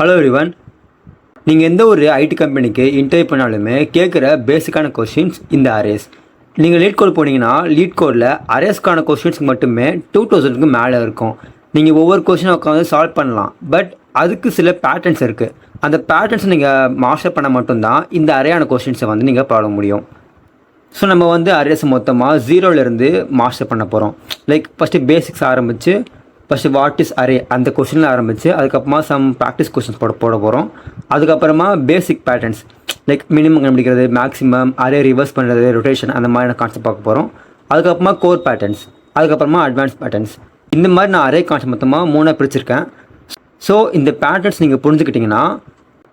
Hello everyone. நீங்கள் எந்த ஒரு ஐடி கம்பெனிக்கு இன்டர்வியூ பண்ணாலுமே கேட்குற பேசிக்கான கொஸ்டின்ஸ் இந்த அரேஸ். நீங்கள் லீட் கோட் போனீங்கன்னா லீட் கோடில் அரேஸ்க்கான கொஸ்டின்ஸ்க்கு மட்டுமே 2000க்கு மேலே இருக்கும். நீங்கள் ஒவ்வொரு கொஸ்டினை உட்காந்து சால்வ் பண்ணலாம். பட் அதுக்கு சில பேட்டர்ன்ஸ் இருக்குது. அந்த பேட்டர்ன்ஸை நீங்கள் மாஸ்டர் பண்ண மட்டும்தான் இந்த அரேயான கொஸ்டின்ஸை வந்து நீங்கள் பாட முடியும். ஸோ நம்ம வந்து அரேஸ் மொத்தமாக 0லேருந்து மாஸ்டர் பண்ண போகிறோம். லைக் ஃபஸ்ட்டு பேசிக்ஸ் ஆரம்பித்து ஃபஸ்ட்டு வாட் இஸ் அரே அந்த கொஸ்டினில் ஆரம்பித்து அதுக்கப்புறமா சம் ப்ராக்டிஸ் கொஸ்டின்ஸ் போட போகிறோம். அதுக்கப்புறமா பேசிக் பேட்டர்ன்ஸ் லைக் மினிமம் கண்டுபிடிக்கிறது, மேக்ஸிமம், அரே ரிவர்ஸ் பண்ணுறது, ரொட்டேஷன், அந்த மாதிரியான கான்செப்ட் பார்க்க போகிறோம். அதுக்கப்புறமா கோர் பேட்டர்ன்ஸ், அதுக்கப்புறமா அட்வான்ஸ் பேட்டர்ன்ஸ். இந்த மாதிரி நான் அரே கான்செப்ட் மொத்தமாக 3 பிரிச்சிருக்கேன். ஸோ இந்த பேட்டர்ன்ஸ் நீங்கள் புரிஞ்சுக்கிட்டிங்கன்னா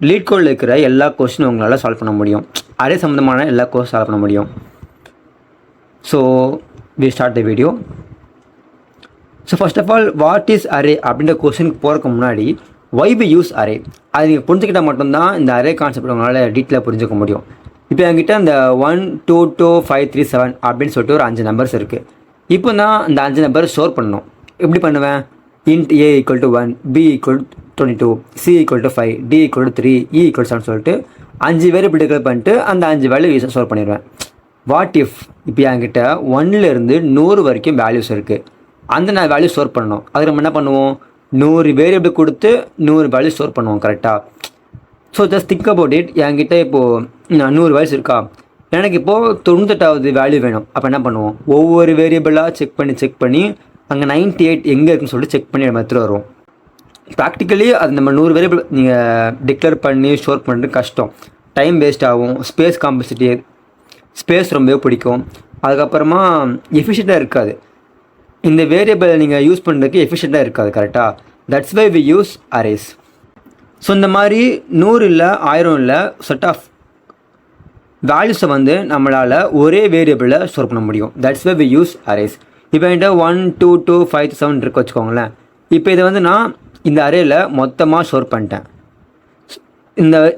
லீட் கோடில் இருக்கிற எல்லா கொஸ்டினும் உங்களால் சால்வ் பண்ண முடியும். அரே சம்மந்தமான எல்லா கோர்ஸ் சால்வ் பண்ண முடியும். So we start the video. So first of all what is array அப்படின்ற கொஸ்டினுக்கு போகிறதுக்கு முன்னாடி வை வி யூஸ் அரே அது நீங்கள் புரிஞ்சுக்கிட்டால் மட்டும்தான் இந்த அரே கான்செப்ட் உங்களால் டீட்டெயிலாக புரிஞ்சுக்க முடியும். இப்போ என்கிட்ட இந்த 1 2 2 5 3 7 அப்படின்னு சொல்லிட்டு ஒரு 5 நம்பர்ஸ் இருக்குது. இப்போ நான் இந்த 5 நம்பர் ஸ்டோர் பண்ணணும். எப்படி பண்ணுவேன்? int a = 1, b = 22, c = 5, d = 3, e = 7 சொல்லிட்டு 5 வேரியபிள் டிக்ளேர் பண்ணிட்டு அந்த 5 வேல்யூ யூஸாக ஸ்டோர் பண்ணிடுவேன். வாட் இஃப் இப்போ என்கிட்ட 1லேருந்து 100 வரைக்கும் வேல்யூஸ் இருக்குது. அந்த நான் வேல்யூ ஸ்டோர் பண்ணணும். அதுக்கு நம்ம என்ன பண்ணுவோம்? 100 வேரியபிள் கொடுத்து 100 வேல்யூ ஸ்டோர் பண்ணுவோம் கரெக்டாக. So just think about it. என்கிட்ட இப்போது 100 வேல்யூஸ் இருக்கா, எனக்கு இப்போது 98வது வேல்யூ வேணும். அப்போ என்ன பண்ணுவோம்? ஒவ்வொரு வேரியபிளாக செக் பண்ணி அங்கே 98 எங்கே இருக்குன்னு சொல்லிட்டு செக் பண்ணி நம்ம எடுத்துகிட்டு வருவோம். ப்ராக்டிக்கலி அது நம்ம 100 வேரியபிள் நீங்கள் டிக்ளேர் பண்ணி ஸ்டோர் பண்ணுறது கஷ்டம், டைம் வேஸ்ட் ஆகும், ஸ்பேஸ் காம்பசிட்டி, ஸ்பேஸ் ரொம்பவே பிடிக்கும். அதுக்கப்புறமா எஃபிஷியண்ட்டாக இருக்காது. இந்த வேரியபிளை நீங்கள் யூஸ் பண்ணுறதுக்கு எஃபிஷியண்ட்டாக இருக்காது கரெக்டாக. That's why we use arrays. So இந்த மாதிரி 100 இல்லை 1000 இல்லை செட் ஆஃப் வேல்யூஸை வந்து நம்மளால் ஒரே வேரியபிளை ஸ்டோர் பண்ண முடியும். That's why we use arrays. இப்போ என்கிட்ட 1 2 2 5 7 இருக்கு வச்சுக்கோங்களேன். இப்போ இதை வந்து நான் இந்த அரேயில் மொத்தமாக ஸ்டோர் பண்ணிட்டேன்.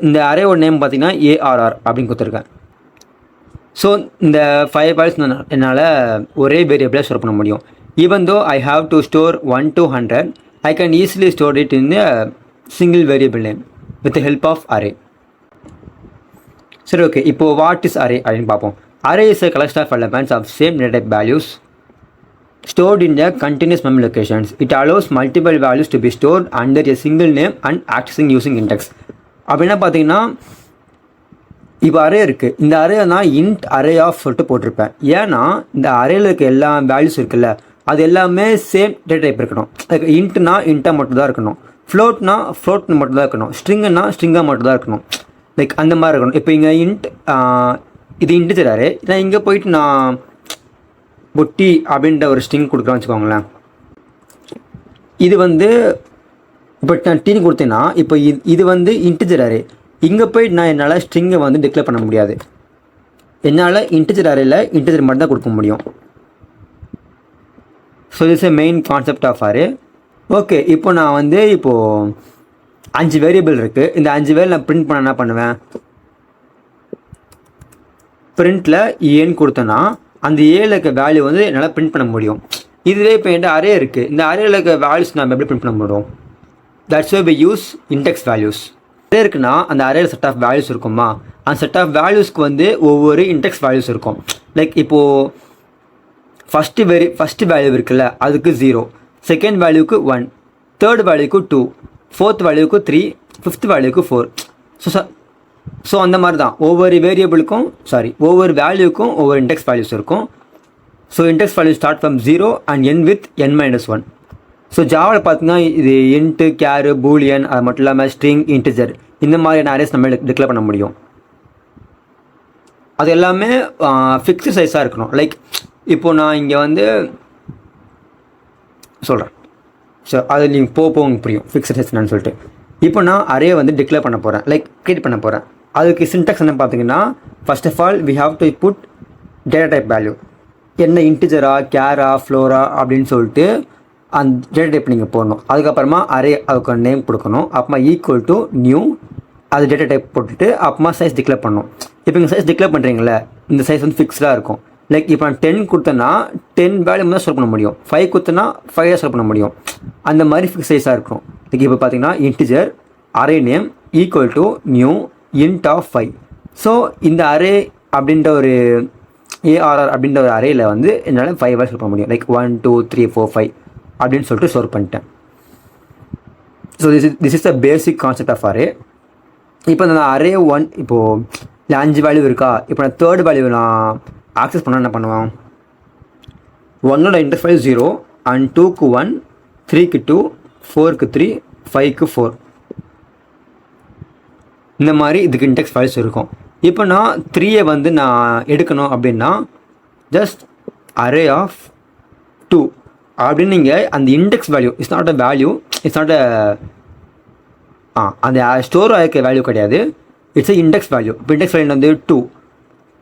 இந்த அரேவோட நேம் பார்த்தீங்கன்னா ARR அப்படின்னு கொடுத்துருக்கேன். ஸோ இந்த 5 வேல்யூஸ் என்னால் ஒரே வேரியபிளை ஸ்டோர் பண்ண முடியும். Even though I have to store 1 to 100, I can easily store it in a single variable name with the help of array. சரி, ஓகே. இப்போ வாட் இஸ் அரே அப்படின்னு பார்ப்போம். Array is a collection of elements of same data type values stored in the continuous memory locations. It allows multiple values to be stored under a single name and accessing using index. அப்படின்னா பார்த்தீங்கன்னா இப்போ array இருக்குது. இந்த array நான் int array of சொல்லிட்டு போட்டிருப்பேன். ஏன்னா இந்த அரேயில் இருக்க எல்லா வேல்யூஸ் இருக்குல்ல, அது எல்லாமே சேம் டேட்டா டைப் இருக்கணும். லைக் இன்ட்னா இன்ட்டாக மட்டும் தான் இருக்கணும், ஃப்ளோட்னா ஃப்ளோட் மட்டும் தான் இருக்கணும், ஸ்ட்ரிங்குன்னா ஸ்ட்ரிங்காக மட்டும் தான் இருக்கணும். லைக் அந்த மாதிரி இருக்கணும். இப்போ இங்கே இன்ட் இது இன்டிஜர் அரே, நான் இங்கே போயிட்டு நான் பொட்டி அப்படின்ற ஒரு ஸ்ட்ரிங் கொடுக்குறேன்னு வச்சுக்கோங்களேன். இது வந்து இப்போ நான் டீன்னு கொடுத்தேன்னா இப்போ இது வந்து இன்டிஜர் அரே. இங்கே போயிட்டு நான் என்னால் ஸ்ட்ரிங்கை வந்து டிக்ளேர் பண்ண முடியாது. என்னால் இன்டிஜர் அரேயில் இன்டிஜர் மட்டும் தான் கொடுக்க முடியும். So this a main concept of array. Okay, இப்போ நான் வந்து இப்போது 5 வேரியபிள் இருக்குது. இந்த 5 வேரியபிள் நான் பிரிண்ட் பண்ண என்ன பண்ணுவேன்? பிரிண்ட்டில் ஏன்னு கொடுத்தேன்னா அந்த ஏல இருக்க வேல்யூ வந்து என்னால் பிரிண்ட் பண்ண முடியும். இதுவே இப்போ என்கிட்ட அரே இருக்குது. இந்த அரேயில் இருக்க வேல்யூஸ் நம்ம எப்படி பிரிண்ட் பண்ண முடியும்? That's why we use index values. Array இருக்குன்னா அந்த அரேயில் செட் ஆஃப் வேல்யூஸ் இருக்குமா, அந்த செட் ஆஃப் வேல்யூஸ்க்கு வந்து ஒவ்வொரு இண்டெக்ஸ் வேல்யூஸ் இருக்கும். லைக் இப்போது ஃபஸ்ட்டு வேல்யூ இருக்குல்ல, அதுக்கு 0, செகண்ட் வேல்யூக்கு 1, தேர்ட் வேல்யூக்கு 2, ஃபோர்த் வேல்யூக்கு 3, ஃபிஃப்த் வேல்யூக்கு 4. ஸோ அந்த மாதிரி தான் ஒவ்வொரு வேரியபிளுக்கும் ஒவ்வொரு வேல்யூக்கும் ஒவ்வொரு இண்டெக்ஸ் வேல்யூஸ் இருக்கும். So index value start from 0 and end with n-1. So ஜாவாவில் பார்த்தீங்கன்னா இது இன்ட்டு, கேரு, பூலியன், அது மட்டும் இல்லாமல் ஸ்ட்ரிங், இன்டிஜர், இந்த மாதிரியான அரேஸ் நம்ம டிக்ளேர் பண்ண முடியும். அது எல்லாமே ஃபிக்ஸ்டு சைஸாக இருக்கணும். லைக் இப்போது நான் இங்கே வந்து சொல்கிறேன். ஸோ அது நீங்கள் போங்க புரியும் ஃபிக்ஸ்டு சைஸ் என்னன்னு சொல்லிட்டு. இப்போ நான் அரே வந்து டிக்ளேர் பண்ண போகிறேன், லைக் க்ரியேட் பண்ண போகிறேன். அதுக்கு சின்டாக்ஸ் என்ன பார்த்தீங்கன்னா, first of all we have to put data type value. என்ன இன்டிஜரா, கேரா, ஃப்ளோரா அப்படின்னு சொல்லிட்டு அந்த டேட்டா டைப் நீங்கள் போடணும். அதுக்கப்புறமா அரே அதுக்கு நேம் கொடுக்கணும். அப்புறமா ஈக்குவல் டு நியூ, அது டேட்டா டைப் போட்டுட்டு அப்புறமா சைஸ் டிக்ளேர் பண்ணணும். இப்போ இங்கே சைஸ் டிக்ளேர் பண்ணுறீங்களே, இந்த சைஸ் வந்து ஃபிக்ஸ்டாக இருக்கும். லைக் இப்போ நான் 10 கொடுத்தேன்னா 10 வேல்யூ தான் ஸ்டோர் பண்ண முடியும், 5 கொடுத்தேன்னா 5 தான் ஸ்டோர் பண்ண முடியும். அந்த மாதிரி ஃபிக்ஸ் சைஸாக இருக்கும். லைக் இப்போ பார்த்தீங்கன்னா integer, array name equal to new int of 5. So இந்த அரே அப்படின்ற ஒரு ஏஆர்ஆர் அப்படின்ற ஒரு அரேயில் வந்து என்னால் 5 வேல்யூஸ் பண்ண முடியும். லைக் 1 2 3 4 5 அப்படின்னு சொல்லிட்டு ஸ்டோர் பண்ணிட்டேன். So this is the basic concept of array. இப்போ நான் அரே 1 இப்போது இல்லை 5 வேல்யூ இருக்கா, இப்போ நான் தேர்ட் வேல்யூ நான் ஆக்சஸ் பண்ண என்ன பண்ணுவேன், 1ஓட இன்டெக்ஸ் வேல்யூ 0 அண்ட் 2க்கு 1, 3க்கு 2, 4க்கு 3, 5க்கு 4 இந்த மாதிரி இதுக்கு இன்டெக்ஸ் வேல்யூஸ் இருக்கும். இப்போ நான் 3ஐ வந்து நான் எடுக்கணும் அப்படின்னா ஜஸ்ட் அரே ஆஃப் 2 அப்படின்னு நீங்கள் அந்த index value it's not a value, it's not a அந்த ஸ்டோர் ஆகிருக்க வேல்யூ கிடையாது, இட்ஸ் அ இன்டெக்ஸ் வேல்யூ. இப்போ இன்டெக்ஸ் வேல்யூ வந்து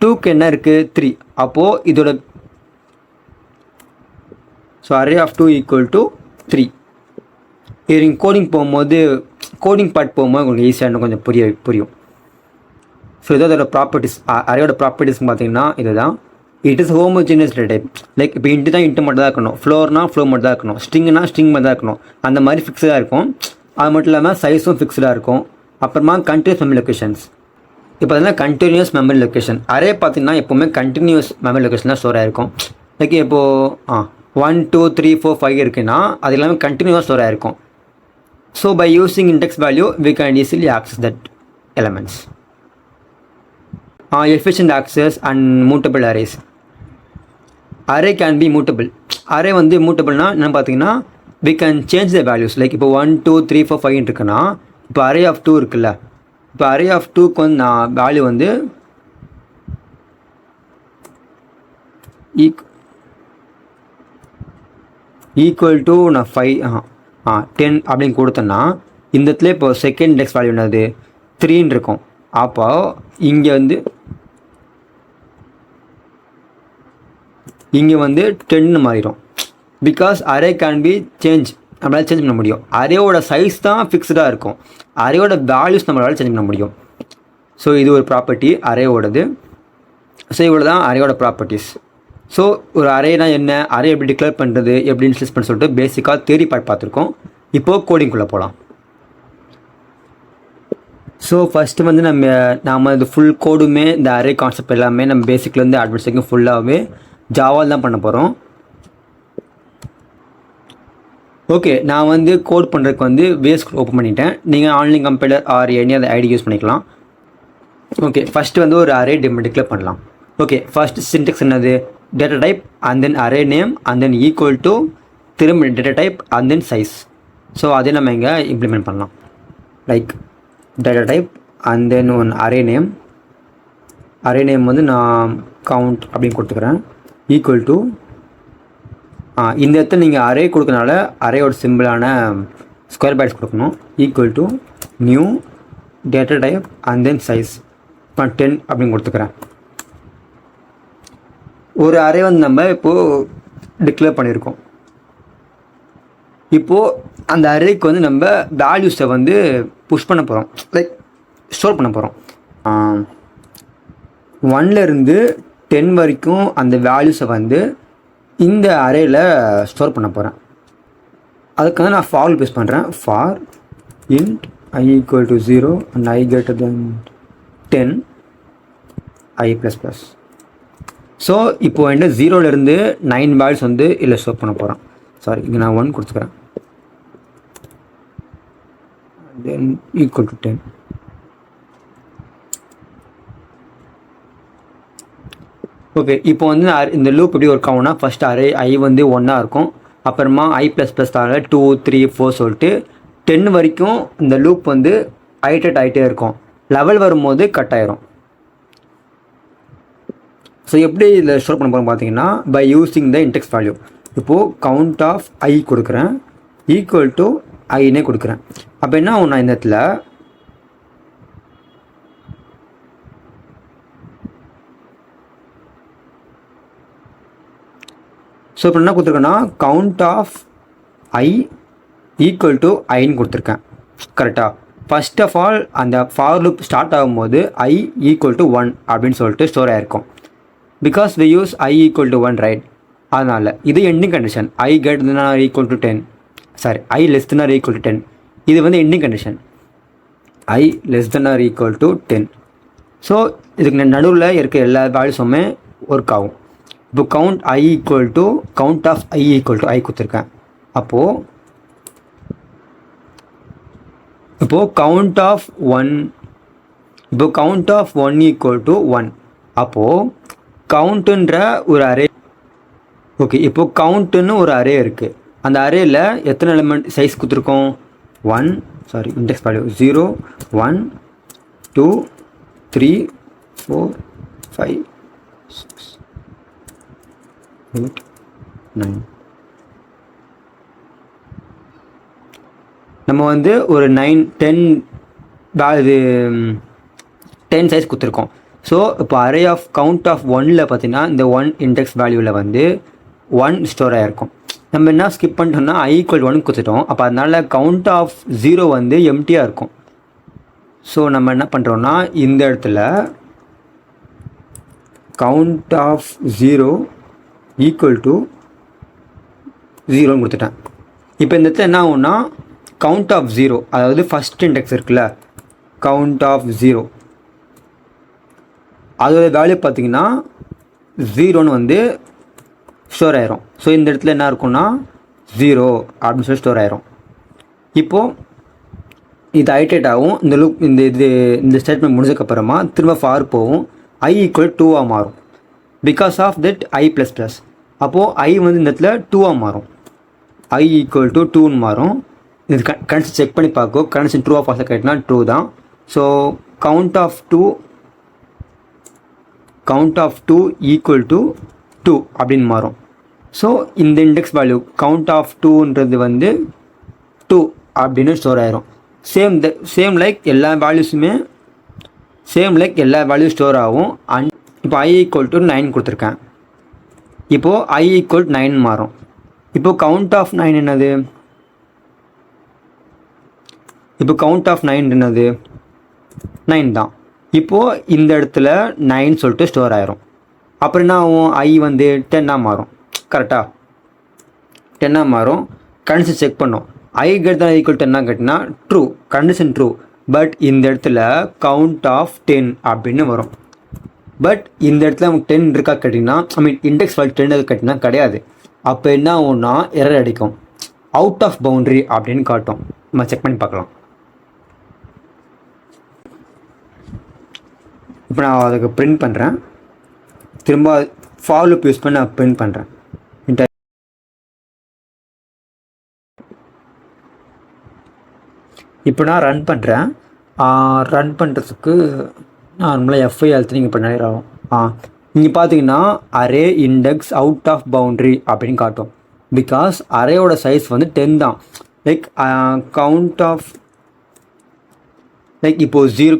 2க்கு என்ன இருக்குது 3. அப்போது இதோட so array of 2 equal to 3. இது நீங்கள் கோடிங் பார்ட் போகும்போது உங்களுக்கு ஈஸியாக கொஞ்சம் புரியும். ஸோ இதோட ப்ராப்பர்ட்டிஸ், அரேயோட ப்ராப்பர்ட்டிஸ்ன்னு பார்த்தீங்கன்னா இதுதான். It is homogeneous data type. Like இப்போ இன்ட்டு தான் இன்ட்டு மட்டும் தான் இருக்கணும், ஃப்ளோர்னா ஃப்ளோ மட்டும் தான் இருக்கணும், ஸ்ட்ரிங்னா ஸ்ட்ரிங் மட்டும் தான் இருக்கணும், அந்த மாதிரி ஃபிக்ஸ்டாக இருக்கும். அது மட்டும் இல்லாமல் சைஸும் ஃபிக்ஸ்டாக இருக்கும். அப்புறமா கண்டினியூஸ் மெமரி லொக்கேஷன்ஸ். இப்போ அதெல்லாம் கண்டினியூஸ் மெமரி லொக்கேஷன். அரே பார்த்தீங்கன்னா எப்போவுமே கண்டினியூஸ் மெமரி லொக்கேஷன் தான் ஸ்டோர் ஆகிருக்கும். லைக் இப்போது 1 2 3 4 5 இருக்குன்னா அது எல்லாமே கண்டினியூவாக ஸ்டோர் ஆகிருக்கும். So by using index value we can easily access that elements. Efficient access and mutable arrays. Array can be mutable. Array வந்து மூட்டபிள்னா என்ன பார்த்தீங்கன்னா we can change the values. Like இப்போ 1 2 3 4 5 இருக்குன்னா இப்போ அரே ஆஃப் 2 இருக்குல்ல, இப்போ அரே ஆஃப் 2க்கு வந்து நான் வேல்யூ வந்து ஈக்குவல் டு நான் 10 அப்படின்னு கொடுத்தேன்னா இந்த இடத்துல இப்போ செகண்ட் இன்டெக்ஸ் வேல்யூ என்னது 3ன்னு இருக்கும். அப்போ இங்கே வந்து 10ன்னு மாறிடும். பிகாஸ் அரே கேன் பி நம்மளால் சேஞ்ச் பண்ண முடியும். அரேயோட சைஸ் தான் ஃபிக்ஸ்டாக இருக்கும், அரேயோட வேல்யூஸ் நம்மளால் சேஞ்ச் பண்ண முடியும். ஸோ இது ஒரு ப்ராப்பர்ட்டி அரேவோடது. ஸோ இவ்வளோ தான் அரேயோட ப்ராப்பர்ட்டிஸ். ஸோ ஒரு அரேனா என்ன, அரே எப்படி டிக்ளேர் பண்ணுறது, எப்படி இன்ஸ்டியூஸ் பண்ண சொல்லிட்டு பேசிக்காக தியரி பார்ட் பார்த்துருக்கோம். இப்போது கோடிங்குள்ளே போகலாம். ஸோ ஃபஸ்ட்டு வந்து நம்ம இது ஃபுல் கோடுமே இந்த அரே கான்செப்ட் எல்லாமே நம்ம பேசிக்லேருந்து அட்வான்ஸ் வரைக்கும் ஃபுல்லாகவே ஜாவால் தான் பண்ண போகிறோம். ஓகே, நான் வந்து கோட் பண்ணுறதுக்கு வந்து வேஸ் ஓப்பன் பண்ணிட்டேன். நீங்கள் ஆன்லைன் கம்பைலர் ஆர் எனி அந்த ஐடி யூஸ் பண்ணிக்கலாம். ஓகே, ஃபஸ்ட்டு வந்து ஒரு அரே டிக்ளேர் பண்ணலாம். ஓகே, ஃபஸ்ட் சின்டெக்ஸ் என்னது, data type and then array name and then equal to திரும்ப data type and then size. So அதே நம்ம இங்கே இம்ப்ளிமெண்ட் பண்ணலாம். Like data type and then one array name வந்து நான் கவுண்ட் அப்படின்னு கொடுத்துக்கிறேன். ஈக்குவல் டு இந்த இடத்துல நீங்கள் அரே கொடுக்கறனால அரேயோட சிம்பிளான ஸ்கொயர் பேட்ஸ் கொடுக்கணும். Equal to new data type and then size 10 அப்படின்னு கொடுத்துக்கிறேன். ஒரு அரே வந்து நம்ம இப்போது டிக்ளேர் பண்ணியிருக்கோம். இப்போது அந்த அரேக்கு வந்து நம்ம வேல்யூஸை வந்து புஷ் பண்ண போகிறோம், லைக் ஸ்டோர் பண்ண போகிறோம். 1லேருந்து 10 வரைக்கும் அந்த வேல்யூஸை வந்து இந்த அரேயில் ஸ்டோர் பண்ண போகிறேன். அதுக்கு வந்து நான் ஃபார் யூஸ் பண்ணுறேன். For int I equal to 0 and I greater than 10 I ++. So இப்போது வந்து 0லேருந்து 9 வேல்யூஸ் வந்து இல்லை ஸ்டோர் பண்ண போகிறேன். சாரி, இங்கே நான் 1 கொடுத்துக்கிறேன். தென் ஈக்குவல் டு 10. ஓகே, இப்போ வந்து இந்த லூப் எப்படி ஒர்க் ஆகும்னா ஃபஸ்ட் அரே I வந்து 1ஆக இருக்கும். அப்புறமா I ++ தாங்க 2 3 4 சொல்லிட்டு 10 வரைக்கும் இந்த லூப் வந்து ஐட்டட் ஆகிட்டே இருக்கும். லெவல் வரும்போது கட் ஆயிரும். ஸோ எப்படி இதில் ஸ்டோர் பண்ண போகிறோம் பார்த்தீங்கன்னா by using the index value. இப்போது கவுண்ட் ஆஃப் I கொடுக்குறேன், ஈக்குவல் டு ஐன்னே கொடுக்குறேன். அப்போ என்ன ஆகும், நான் இந்த இடத்துல ஸோ இப்போ என்ன கொடுத்துருக்கேன்னா count of I equal to ஐன்னு கொடுத்துருக்கேன். கரெக்டாக ஃபஸ்ட் ஆஃப் ஆல் அந்த ஃபார் லூப் ஸ்டார்ட் ஆகும்போது I ஈக்குவல் டு 1 அப்படின்னு சொல்லிட்டு ஸ்டோர் ஆகிருக்கும். Because we use I equal to 1 right. அதனால் இது ending condition. I greater than or equal to 10, sorry I less than or equal to 10. இது வந்து ending condition. I less than or equal to 10. So இதுக்கு நடுவில் இருக்க எல்லா வேல்யூஸுமே work ஆகும். இப்போ count I equal to count of I equal to I கொடுத்துருக்கேன். அப்போது count of one equal to 1. அப்போது கவுண்ட்டுன்ற ஒரு அரே. ஓகே, இப்போது கவுண்ட்டுன்னு ஒரு அரே இருக்குது. அந்த அரேயில் எத்தனை எலிமெண்ட் சைஸ் கொடுத்துருக்கோம்? Index value 0 1 2 3 4 5 6 8 9. நம்ம வந்து ஒரு 10 சைஸ் கொடுத்துருக்கோம். ஸோ இப்போ அரே ஆஃப் கவுண்ட் ஆஃப் 1ல் பார்த்தீங்கன்னா இந்த 1 இண்டெக்ஸ் வேல்யூவில் வந்து 1 ஸ்டோர் ஆகிருக்கும். நம்ம என்ன ஸ்கிப் பண்ணிட்டோம்னா ஐ ஈக்குவல் 1 கொடுத்துட்டோம். அப்போ அதனால் கவுண்ட் ஆஃப் 0 வந்து எம்டியாக இருக்கும். ஸோ நம்ம என்ன பண்ணுறோன்னா இந்த இடத்துல கவுண்ட் ஆஃப் 0 ஈக்குவல் டு 0ன்னு கொடுத்துட்டேன். இப்போ இந்த இடத்துல என்ன ஆகும்னா கவுண்ட் ஆஃப் 0, அதாவது ஃபஸ்ட் இண்டெக்ஸ் இருக்குல்ல, கவுண்ட் ஆஃப் 0 அதோட வேல்யூ பார்த்தீங்கன்னா 0ன்னு வந்து ஸ்டோர் ஆயிரும். ஸோ இந்த இடத்துல என்ன இருக்கும்னா 0 அப்படின்னு சொல்லி ஸ்டோர் ஆயிரும். இப்போது இது ஐட்ரேட் ஆகும். இந்த லூப் இந்த ஸ்டேட்மெண்ட் முடிஞ்சதுக்கப்புறமா திரும்ப ஃபார் போகும். ஐ ஈக்குவல் 2ஆக மாறும் because of that I plus plus. அப்போது ஐ வந்து இந்த இடத்துல 2ஆக மாறும். ஐ ஈக்குவல் டு 2ன்னு மாறும். இது கண்டிஷன் செக் பண்ணி பார்க்கும். கண்டிஷன் ட்ரூ ஆஃப் ஃபால்ஸாக கேட்டினா ட்ரூ தான். So count of 2 equal to 2 அப்படின்னு மாறும். ஸோ இந்த இண்டெக்ஸ் வேல்யூ கவுண்ட் ஆஃப் 2ன்றது வந்து 2 அப்படின்னு ஸ்டோர் ஆயிரும். சேம் லைக் எல்லா வேல்யூ ஸ்டோர் ஆகும். அண்ட் இப்போ ஐ ஈக்குவல் டு 9 கொடுத்துருக்கேன். இப்போது ஐ ஈக்குவல் 9 மாறும். இப்போது கவுண்ட் ஆஃப் 9 என்னது? 9 தான். இப்போது இந்த இடத்துல 9 சொல்லிட்டு ஸ்டோர் ஆயிரும். அப்புறம் என்ன ஆகும்? ஐ வந்து 10ஆக மாறும். கரெக்டாக 10ஆக மாறும். கண்டிஷன் செக் பண்ணோம். I greater than equal to 10 கேட்டினா ட்ரூ, கண்டிஷன் ட்ரூ. பட் இந்த இடத்துல கவுண்ட் ஆஃப் 10 அப்படின்னு வரும். பட் இந்த இடத்துல நமக்கு 10 இருக்கா கேட்டிங்கன்னா, இண்டெக்ஸ் வேல்யூ 10 கேட்டிங்கன்னா கிடையாது. அப்போ என்ன ஆகும்னா எரர் அடிக்கும். அவுட் ஆஃப் பவுண்ட்ரி அப்படின்னு காட்டும். நம்ம செக் பண்ணி பார்க்கலாம். இப்போ நான் அதுக்கு பிரிண்ட் பண்ணுறேன். திரும்ப ஃபார் லூப் யூஸ் பண்ணி நான் பிரிண்ட் பண்ணுறேன். இப்போ நான் ரன் பண்ணுறேன். ரன் பண்ணுறதுக்கு நார்மலாக எஃப்ஐ அழுத்தி நீங்கள் பண்ண நேரம் ஆகும். இங்கே பார்த்தீங்கன்னா array index out of boundary அப்படின்னு காட்டும். பிகாஸ் அரேயோட சைஸ் வந்து 10 தான். இப்போது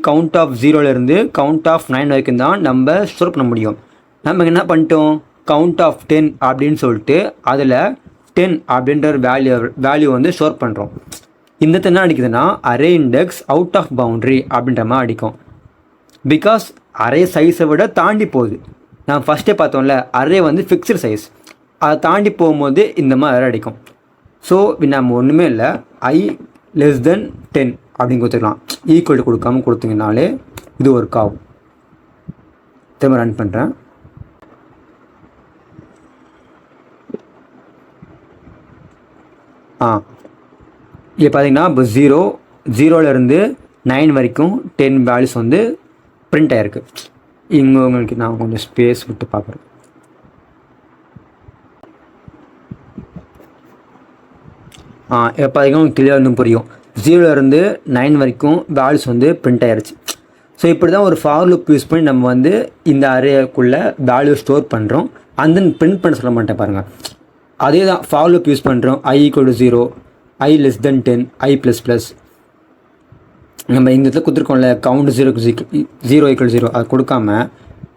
கவுண்ட் ஆஃப் 0லேருந்து கவுண்ட் ஆஃப் 9 வரைக்கும் தான் நம்ம ஸ்டோர் பண்ண முடியும். நம்ம என்ன பண்ணிட்டோம்? கவுண்ட் ஆஃப் 10 அப்படின்னு சொல்லிட்டு அதில் 10 அப்படின்ற ஒரு வேல்யூ வந்து ஸ்டோர் பண்ணுறோம். இந்த என்ன அடிக்குதுன்னா array index out of boundary அப்படின்ற மாதிரி அடிக்கும். பிகாஸ் அரே சைஸை விட தாண்டி போகுது. நான் ஃபஸ்ட்டே பார்த்தோம்ல, அரே வந்து ஃபிக்ஸ்டு சைஸ், அதை தாண்டி போகும்போது இந்த மாதிரி அரே அடிக்கும். ஸோ நம்ம ஒன்றுமே இல்லை, ஐ லெஸ் தென் 10 அப்படின்னு கொடுத்துக்கலாம். ஈக்குவல் கொடுக்காம கொடுத்தீங்கனாலே இது ஒர்க் ஆகும். திரும்ப ரன் பண்ணுறேன். இது பார்த்தீங்கன்னா இப்போ 0லேருந்து 9 வரைக்கும் 10 வேல்யூஸ் வந்து பிரிண்ட் ஆகிருக்கு. இங்கே உங்களுக்கு நான் கொஞ்சம் ஸ்பேஸ் விட்டு பார்க்குறேன். இப்போ பார்த்தீங்கன்னா உங்களுக்கு கிளியர் வந்து புரியும். 0லேருந்து 9 வரைக்கும் வேல்யூஸ் வந்து பிரிண்ட் ஆகிருச்சு. ஸோ இப்படி தான் ஒரு ஃபார் லூப் யூஸ் பண்ணி நம்ம வந்து இந்த அரேக்குள்ளே வேல்யூ ஸ்டோர் பண்ணுறோம். அண்ட் தென் பிரிண்ட் பண்ண சொல்ல மாட்டேன் பாருங்கள். அதே தான் ஃபார் லூப் யூஸ் பண்ணுறோம். I equal to 0, I less than 10, I plus plus. நம்ம இந்த இடத்துல கொடுத்துருக்கோம்ல கவுண்ட் 0 ஈக்குவல் 0, அது கொடுக்காம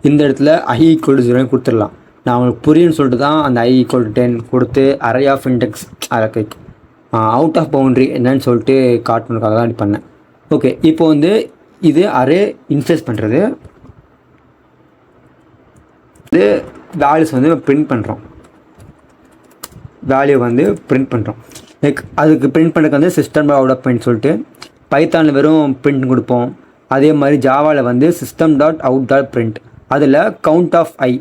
இந்த இடத்துல ஐ ஈக்குவல் 0 கொடுத்துடலாம். நான் உங்களுக்கு புரியுன்னு சொல்லிட்டு தான் அந்த ஐ ஈக்குவல் 10 கொடுத்து array of index out of boundary என்னன்னு சொல்லிட்டு காட்டணுக்காக தான் இப்படி பண்ணேன். ஓகே, இப்போ வந்து இது அரே இன்சர்ட் பண்ணுறது. இது வேல்யூஸ் வந்து பிரிண்ட் பண்ணுறோம். அதுக்கு பிரிண்ட் பண்ணுறதுக்கு வந்து சிஸ்டம் அவுட் ஆஃப் பாயிண்ட் சொல்லிட்டு பைத்தானில் வெறும் பிரிண்ட் கொடுப்போம். அதே மாதிரி ஜாவாவில் வந்து system.out.print, அதில் count of I.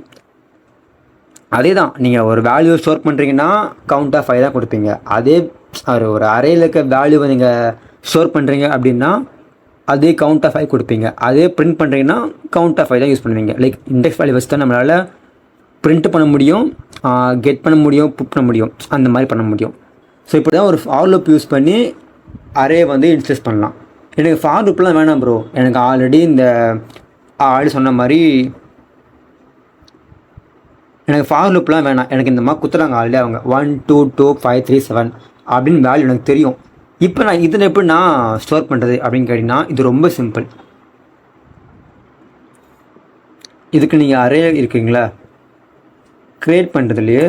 அதே தான், நீங்கள் ஒரு வேல்யூ ஸ்டோர் பண்ணுறீங்கன்னா count of I தான் கொடுப்பீங்க. அதே ஒரு அரேயில் இருக்க வேல்யூவை நீங்கள் ஸ்டோர் பண்ணுறீங்க அப்படின்னா அதே count of I கொடுப்பீங்க. அதே பிரிண்ட் பண்ணுறீங்கன்னா count of I தான் யூஸ் பண்ணுவீங்க. லைக் இண்டெக்ஸ் வேல்யூ வச்சு தான் நம்மளால் பிரிண்ட் பண்ண முடியும், கெட் பண்ண முடியும், புட் பண்ண முடியும், அந்த மாதிரி பண்ண முடியும். ஸோ இப்படி தான் ஒரு ஃபார் லூப் யூஸ் பண்ணி அரே வந்து இன்ஸ்டேஸ் பண்ணலாம். எனக்கு ஃபார் லூப்லாம் வேணாம் ப்ரோ, எனக்கு ஆல்ரெடி இந்த ஆல்ரெடி சொன்ன மாதிரி எனக்கு ஃபார் லூப்லாம் வேணாம், எனக்கு இந்த மாதிரி குத்துறாங்க ஆல்ரெடி அவங்க 1 2 2 5 3 7 அப்படின்னு வேல்யூ எனக்கு தெரியும். இப்போ நான் இதில் எப்படி நான் ஸ்டோர் பண்ணுறது அப்படின்னு கேட்டிங்கன்னா இது ரொம்ப சிம்பிள். இதுக்கு நீங்கள் அரே இருக்கீங்களா, க்ரியேட் பண்ணுறதுலையே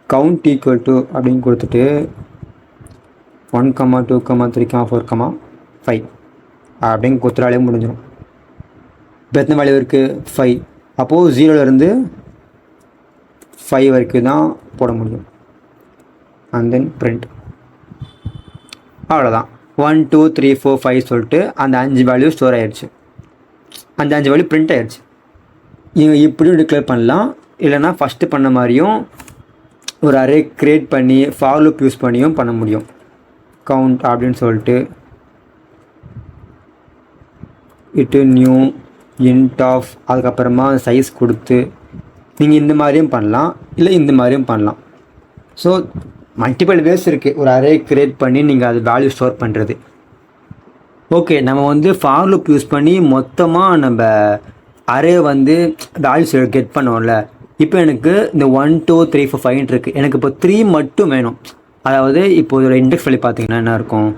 count equal to அப்படின்னு கொடுத்துட்டு 1 2 3 4 5 அப்படின்னு கொடுத்துட்டாலே முடிஞ்சிடும். இப்போ எத்தனை வேல்யூ இருக்குது? 5. அப்போது 0லேருந்து 5 வரைக்கும் தான் போட முடியும். And then print. அவ்வளோதான். 1 2 3 4 5 சொல்லிட்டு அந்த 5 வேல்யூ ஸ்டோர் ஆகிடுச்சு, அந்த 5 வேல்யூ பிரிண்ட் ஆகிடுச்சு. நீங்கள் இப்படியும் டிக்ளேர் பண்ணலாம், இல்லைனா ஃபஸ்ட்டு பண்ண மாதிரியும் ஒரு அரே க்ரியேட் பண்ணி ஃபார் லூப் யூஸ் பண்ணியும் பண்ண முடியும். கவுண்ட் அப்படின்னு சொல்லிட்டு இட்டு நியூ இன்ட் ஆஃப், அதுக்கப்புறமா சைஸ் கொடுத்து நீங்கள் இந்த மாதிரியும் பண்ணலாம், இல்லை இந்த மாதிரியும் பண்ணலாம். ஸோ மல்டிபிள் வேஸ் இருக்குது ஒரு அரே க்ரியேட் பண்ணி நீங்கள் அது வேல்யூ ஸ்டோர் பண்ணுறது. ஓகே, நம்ம வந்து ஃபார் லூப் யூஸ் பண்ணி மொத்தமாக நம்ம அரே வந்து வேல்யூஸ் கெட் பண்ணோம்ல. இப்போ எனக்கு இந்த 1 2 3 4 5 இருக்குது, எனக்கு இப்போ 3 மட்டும் வேணும். அதாவது இப்போ இதோட இண்டெக்ஸ் வேல்யூ பார்த்தீங்கன்னா என்ன இருக்கும்,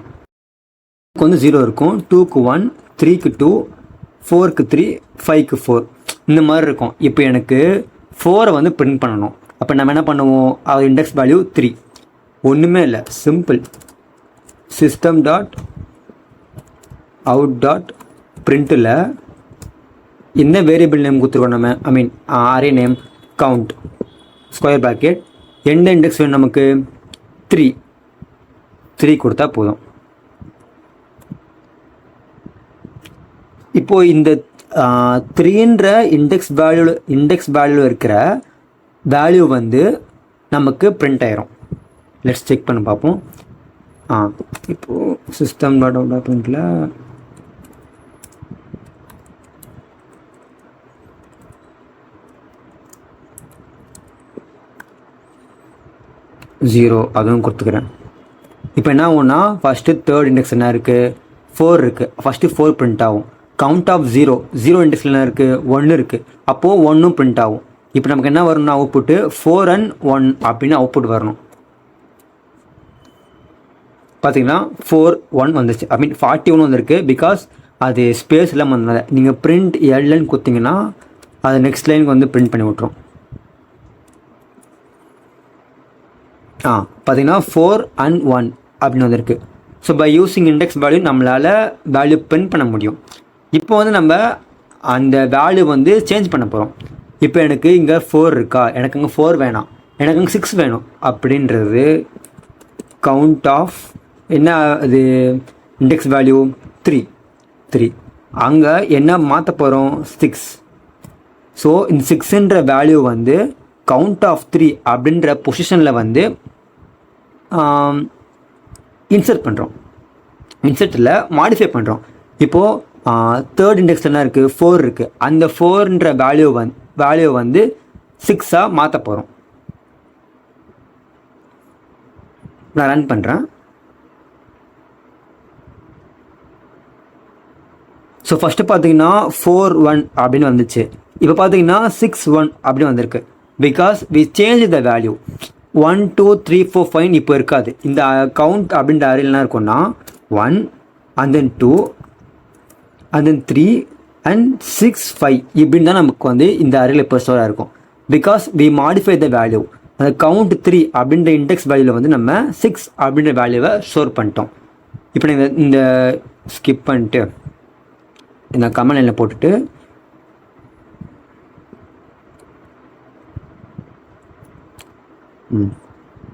வந்து 0 இருக்கும், 2க்கு 1, 3க்கு 2, 4க்கு 3, 5க்கு 4 இந்த மாதிரி இருக்கும். இப்போ எனக்கு 4 வந்து பிரிண்ட் பண்ணணும். அப்போ நம்ம என்ன பண்ணுவோம், அது இண்டெக்ஸ் வேல்யூ 3, ஒன்றுமே இல்லை, சிம்பிள் system.out.printல என்ன வேரியபிள் நேம் கொடுத்துருக்கோம் நம்ம, array name count square bracket, எந்த இண்டெக்ஸ் வேணும் நமக்கு 3 கொடுத்தா போதும். இப்போது இந்த 3ன்ற இண்டெக்ஸ் வேல்யூவில் இருக்கிற வேல்யூ வந்து நமக்கு பிரிண்ட் ஆயிரும். லெட்ஸ் செக் பண்ணி பார்ப்போம். இப்போது system.out.printல ஜீரோ அதுவும் கொடுத்துக்கிறேன். இப்போ என்ன ஆகும்னா ஃபஸ்ட்டு தேர்ட் இண்டெக்ஸ் என்ன இருக்குது, 4 இருக்குது. ஃபஸ்ட்டு 4 பிரிண்ட் ஆகும். கவுண்ட் ஆஃப் 0 இண்டெக்ஸில் என்ன இருக்குது, 1 இருக்குது. அப்போது 1ம் பிரிண்ட் ஆகும். இப்போ நமக்கு என்ன வரணும்னா அவுட்புட்டு 4 and 1 அப்படின்னு அவுட்புட் வரணும். பார்த்தீங்கன்னா 4 1 வந்துச்சு, 41 வந்திருக்கு. பிகாஸ் அது ஸ்பேஸ் இல்லாமல் வந்தது. நீங்கள் பிரிண்ட் எல்லைன்னு கொடுத்தீங்கன்னா அது நெக்ஸ்ட் லைனுக்கு வந்து பிரிண்ட் பண்ணி விட்ரும். பார்த்தீங்கன்னா 4 and 1 அப்படின்னு வந்திருக்கு. So by using index value நம்மளால் வேல்யூ பிரிண்ட் பண்ண முடியும். இப்போ வந்து நம்ம அந்த வேல்யூ வந்து சேஞ்ச் பண்ண போகிறோம். இப்போ எனக்கு இங்கே 4 இருக்கா, எனக்கு இங்கே 4 வேணாம், எனக்கு இங்கே 6 வேணும் அப்படின்றது கவுண்ட் ஆஃப் என்ன, அது இண்டெக்ஸ் வேல்யூ 3 அங்கே என்ன மாற்ற போகிறோம் 6. ஸோ இந்த 6ன்ற வேல்யூ வந்து கவுண்ட் ஆஃப் 3 அப்படின்ற பொசிஷனில் வந்து இன்சர்ட் பண்ணுறோம். இன்சர்ட்டில் மாடிஃபை பண்ணுறோம். இப்போது தேர்ட் இண்டெக்ஸ் என்ன இருக்குது, 4 இருக்குது. அந்த 4ன்ற வேல்யூ வந்து 6ஆக மாற்ற போகிறோம். நான் ரன் பண்ணுறேன். ஸோ ஃபஸ்ட்டு பார்த்தீங்கன்னா 4 1 அப்படின்னு வந்துச்சு. இப்போ பார்த்தீங்கன்னா 6 1 அப்படின்னு வந்திருக்கு. Because we change the value. 1 2 3 4 5 இப்போ இருக்காது. இந்த கவுண்ட் அப்படின்ற அரேலாம் இருக்கும்னா 1 and then 2 and then 3 and 6 5 இப்படின்னு தான் நமக்கு வந்து இந்த அரேல இப்போ ஸ்டோராக இருக்கும். Because we modify the value. அந்த கவுண்ட் 3 அப்படின்ற இண்டெக்ஸ் வேல்யூவில் வந்து நம்ம 6 அப்படின்ற வேல்யூவை ஸ்டோர் பண்ணிட்டோம். இப்போ நீங்கள் இந்த ஸ்கிப் பண்ணிட்டு இந்த கமெண்ட் லைனில் போட்டுட்டு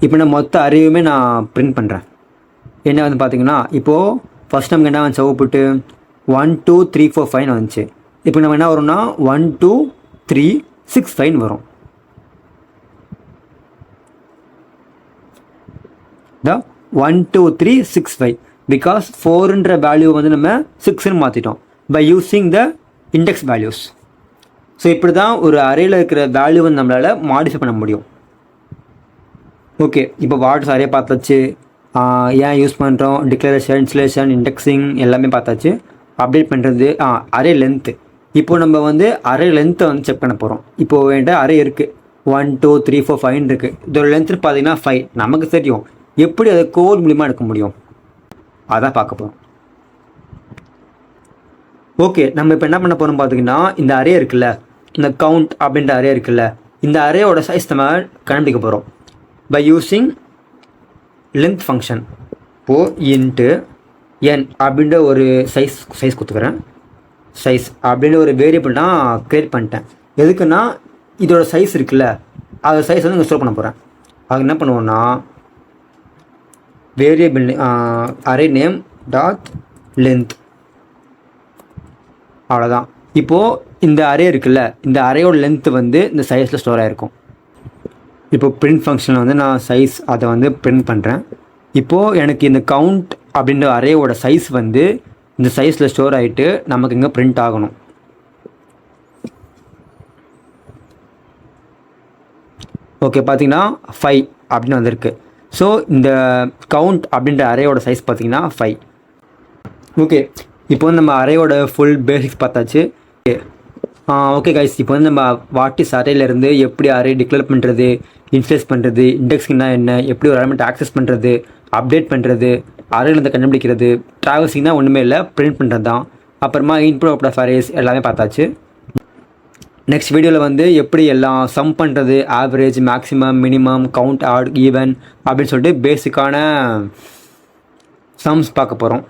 இப்போ நான் மொத்த அரேயுமே நான் பிரிண்ட் பண்ணுறேன். என்ன வந்து பார்த்தீங்கன்னா இப்போது ஃபஸ்ட் நமக்கு என்ன வந்துச்சு அவுட்புட்டு 1 2 3 4 5 வந்துச்சு. இப்போ நம்ம என்ன வரும்னா 1 2 3 6 5 வரும். 1 2 3 6 5 பிகாஸ் 4ன்ற வேல்யூ வந்து நம்ம 6ன்னு மாற்றிட்டோம் by using the index values. So இப்படி தான் ஒரு அரேயில் இருக்கிற வேல்யூ வந்து நம்மளால் மாடிஃபை பண்ண முடியும். ஓகே, இப்போ வாட்ஸ் அரே பார்த்தாச்சு, ஏன் யூஸ் பண்ணுறோம், டிக்ளரேஷன், இன்ஸ்டலேஷன், இண்டெக்ஸிங் எல்லாமே பார்த்தாச்சு. அப்டேட் பண்ணுறது, அரே லென்த்து. இப்போது நம்ம வந்து அரே லென்த்தை வந்து செக் பண்ண போகிறோம். இப்போது என்கிட்ட அரே இருக்குது 1 2 3 4 5 இருக்குது. இதோட லென்த்து பார்த்தீங்கன்னா 5. நமக்கு தெரியும் எப்படி அதை கோட் மூலிமா எடுக்க முடியும், அதான் பார்க்க போகிறோம். ஓகே, நம்ம இப்போ என்ன பண்ண போகிறோம் பார்த்தீங்கன்னா இந்த அரே இருக்குல்ல, இந்த கவுண்ட் அப்படின்ற அரே இருக்குல்ல, இந்த அரேயோட சைஸ் நம்ம கண்டுபிடிக்க போகிறோம் பை யூஸிங் லென்த் ஃபங்க்ஷன். இப்போது இன்ட்டு n அப்படின்ற ஒரு சைஸ் கொடுத்துக்கிறேன். சைஸ் அப்படின்ற ஒரு வேரியபிள் நான் க்ரியேட் பண்ணிட்டேன். எதுக்குன்னா இதோட சைஸ் இருக்குல்ல, அந்த சைஸ் வந்து இங்கே ஸ்டோர் பண்ண போகிறேன். அது என்ன பண்ணுவோன்னா variable array name dot length, அவ்வளோதான். இப்போது இந்த அரே இருக்குல்ல, இந்த அரேயோட லென்த்து வந்து இந்த சைஸில் ஸ்டோர் ஆகிருக்கும். இப்போ பிரிண்ட் ஃபங்க்ஷனில் வந்து நான் சைஸ் அதை வந்து பிரிண்ட் பண்ணுறேன். இப்போது எனக்கு இந்த கவுண்ட் அப்படின்ற அரேயோட சைஸ் வந்து இந்த சைஸில் ஸ்டோர் ஆகிட்டு நமக்கு இங்கே பிரிண்ட் ஆகணும். ஓகே, பார்த்தீங்கன்னா 5 அப்படின்னு வந்திருக்கு. ஸோ இந்த கவுண்ட் அப்படின்ற அரேயோட சைஸ் பார்த்தீங்கன்னா 5. ஓகே, இப்போ வந்து நம்ம அரேயோட ஃபுல் பேசிக்ஸ் பார்த்தாச்சு. ஓகே கைஸ், இப்போ வந்து நம்ம வாட்டிஸ் அரேலேருந்து எப்படி அரே டிக்ளேர் பண்ணுறது, இன்ஸ்டேஸ் பண்ணுறது, இண்டெக்ஸிங்னா என்ன, எப்படி ஒரு எலிமெண்ட் ஆக்சஸ் பண்ணுறது, அப்டேட் பண்ணுறது, அரேலேருந்து கண்டுபிடிக்கிறது, ட்ராவல்ஸிங்னா ஒன்றுமே இல்லை, பிரிண்ட் பண்ணுறது தான். அப்புறமா இன்புட் அவுட் ஆஃப் அரேஸ் எல்லாமே பார்த்தாச்சு. நெக்ஸ்ட் வீடியோவில் வந்து எப்படி எல்லாம் சம் பண்ணுறது, average, maximum, minimum, count, odd, even அப்படின்னு சொல்லிட்டு பேசிக்கான சம்ஸ் பார்க்க போகிறோம்.